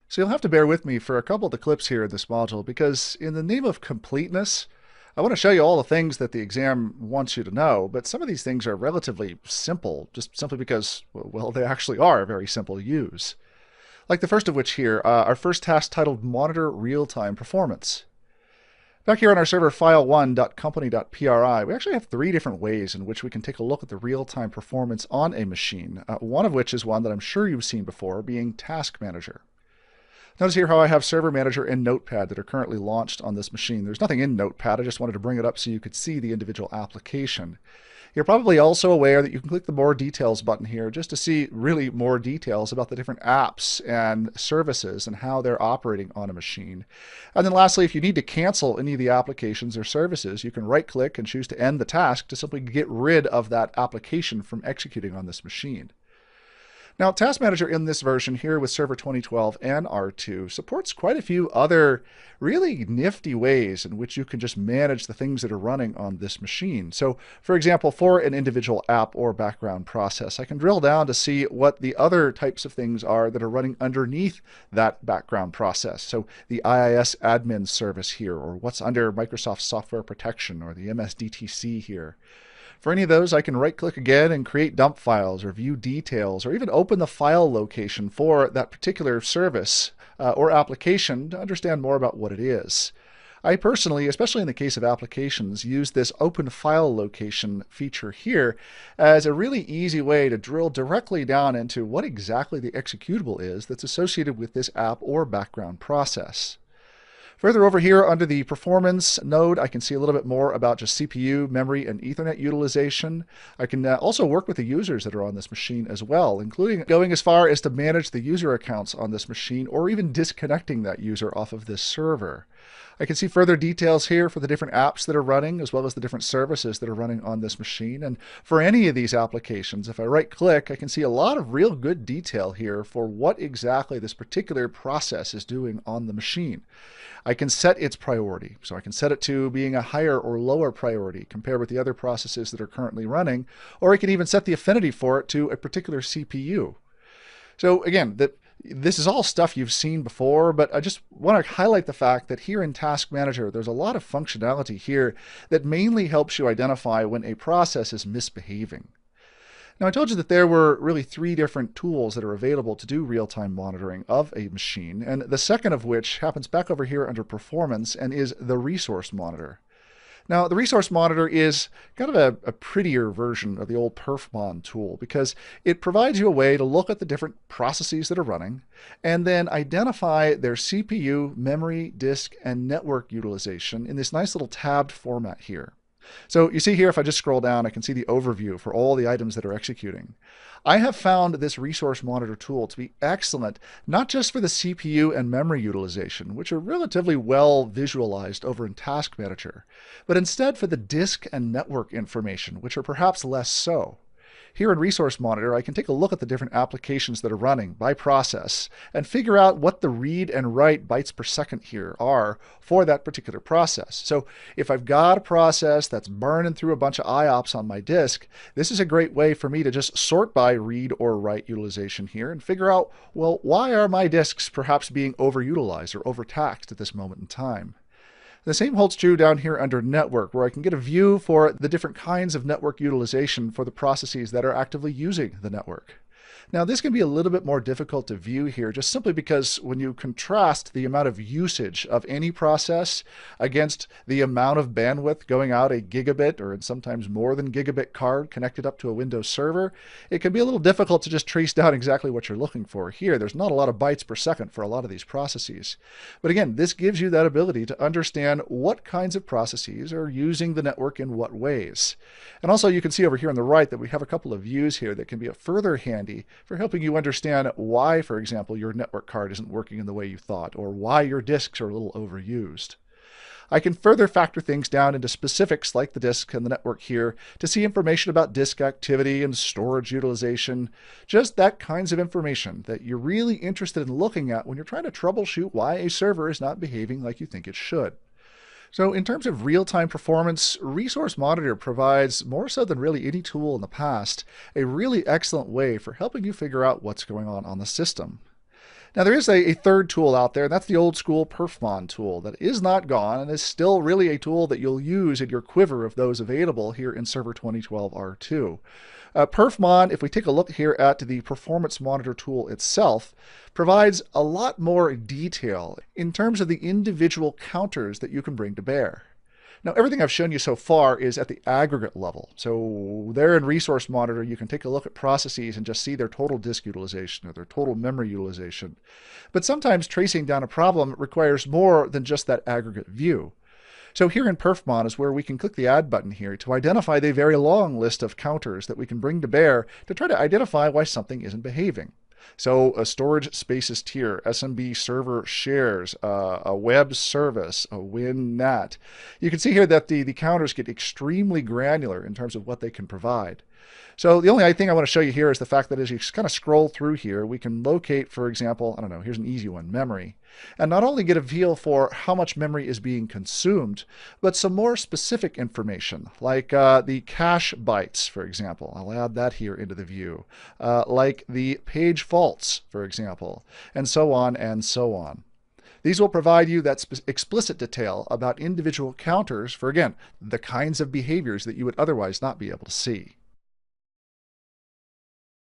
So you'll have to bear with me for a couple of the clips here in this module because in the name of completeness, I want to show you all the things that the exam wants you to know, but some of these things are relatively simple, just simply because, well, they actually are very simple to use. Like the first of which here, our first task titled Monitor Real-Time Performance. Back here on our server file1.company.pri, we actually have three different ways in which we can take a look at the real-time performance on a machine, one of which is one that I'm sure you've seen before, being Task Manager. Notice here how I have Server Manager and Notepad that are currently launched on this machine. There's nothing in Notepad. I just wanted to bring it up so you could see the individual application. You're probably also aware that you can click the More Details button here just to see really more details about the different apps and services and how they're operating on a machine. And then lastly, if you need to cancel any of the applications or services, you can right-click and choose to end the task to simply get rid of that application from executing on this machine. Now, Task Manager in this version here with Server 2012 and R2 supports quite a few other really nifty ways in which you can just manage the things that are running on this machine. So, for example, for an individual app or background process, I can drill down to see what the other types of things are that are running underneath that background process. So, the IIS admin service here, or what's under Microsoft Software Protection, or the MSDTC here. For any of those, I can right-click again and create dump files or view details or even open the file location for that particular service or application to understand more about what it is. I personally, especially in the case of applications, use this open file location feature here as a really easy way to drill directly down into what exactly the executable is that's associated with this app or background process. Further over here under the performance node, I can see a little bit more about just CPU, memory, and Ethernet utilization. I can also work with the users that are on this machine as well, including going as far as to manage the user accounts on this machine or even disconnecting that user off of this server. I can see further details here for the different apps that are running as well as the different services that are running on this machine. And for any of these applications, if I right click, I can see a lot of real good detail here for what exactly this particular process is doing on the machine. I can set its priority. So I can set it to being a higher or lower priority compared with the other processes that are currently running, or I can even set the affinity for it to a particular CPU. So again, this is all stuff you've seen before, but I just want to highlight the fact that here in Task Manager, there's a lot of functionality here that mainly helps you identify when a process is misbehaving. Now, I told you that there were really three different tools that are available to do real-time monitoring of a machine, and the second of which happens back over here under Performance and is the Resource Monitor. Now, the Resource Monitor is kind of a prettier version of the old perfmon tool because it provides you a way to look at the different processes that are running and then identify their CPU, memory, disk, and network utilization in this nice little tabbed format here. So you see here, if I just scroll down, I can see the overview for all the items that are executing. I have found this Resource Monitor tool to be excellent, not just for the CPU and memory utilization, which are relatively well visualized over in Task Manager, but instead for the disk and network information, which are perhaps less so. Here in Resource Monitor, I can take a look at the different applications that are running by process and figure out what the read and write bytes per second here are for that particular process. So if I've got a process that's burning through a bunch of IOPS on my disk, this is a great way for me to just sort by read or write utilization here and figure out, well, why are my disks perhaps being overutilized or overtaxed at this moment in time? The same holds true down here under network, where I can get a view for the different kinds of network utilization for the processes that are actively using the network. Now, this can be a little bit more difficult to view here, just simply because when you contrast the amount of usage of any process against the amount of bandwidth going out a gigabit or sometimes more than gigabit card connected up to a Windows server, it can be a little difficult to just trace down exactly what you're looking for here. There's not a lot of bytes per second for a lot of these processes. But again, this gives you that ability to understand what kinds of processes are using the network in what ways. And also you can see over here on the right that we have a couple of views here that can be further handy for helping you understand why, for example, your network card isn't working in the way you thought, or why your disks are a little overused. I can further factor things down into specifics like the disk and the network here to see information about disk activity and storage utilization, just that kinds of information that you're really interested in looking at when you're trying to troubleshoot why a server is not behaving like you think it should. So in terms of real-time performance, Resource Monitor provides, more so than really any tool in the past, a really excellent way for helping you figure out what's going on the system. Now, there is a third tool out there, and that's the old school perfmon tool that is not gone and is still really a tool that you'll use in your quiver of those available here in Server 2012 R2. Perfmon, if we take a look here at the performance monitor tool itself, provides a lot more detail in terms of the individual counters that you can bring to bear. Now, everything I've shown you so far is at the aggregate level. So there in Resource Monitor, you can take a look at processes and just see their total disk utilization or their total memory utilization. But sometimes tracing down a problem requires more than just that aggregate view. So here in perfmon is where we can click the Add button here to identify the very long list of counters that we can bring to bear to try to identify why something isn't behaving. So a storage spaces tier, SMB server shares, a web service, a WinNat. You can see here that the counters get extremely granular in terms of what they can provide. So the only thing I want to show you here is the fact that as you kind of scroll through here, we can locate, for example, I don't know, here's an easy one, memory. And not only get a feel for how much memory is being consumed, but some more specific information, like the cache bytes, for example. I'll add that here into the view. Like the page faults, for example, and so on and so on. These will provide you that explicit detail about individual counters for, again, the kinds of behaviors that you would otherwise not be able to see.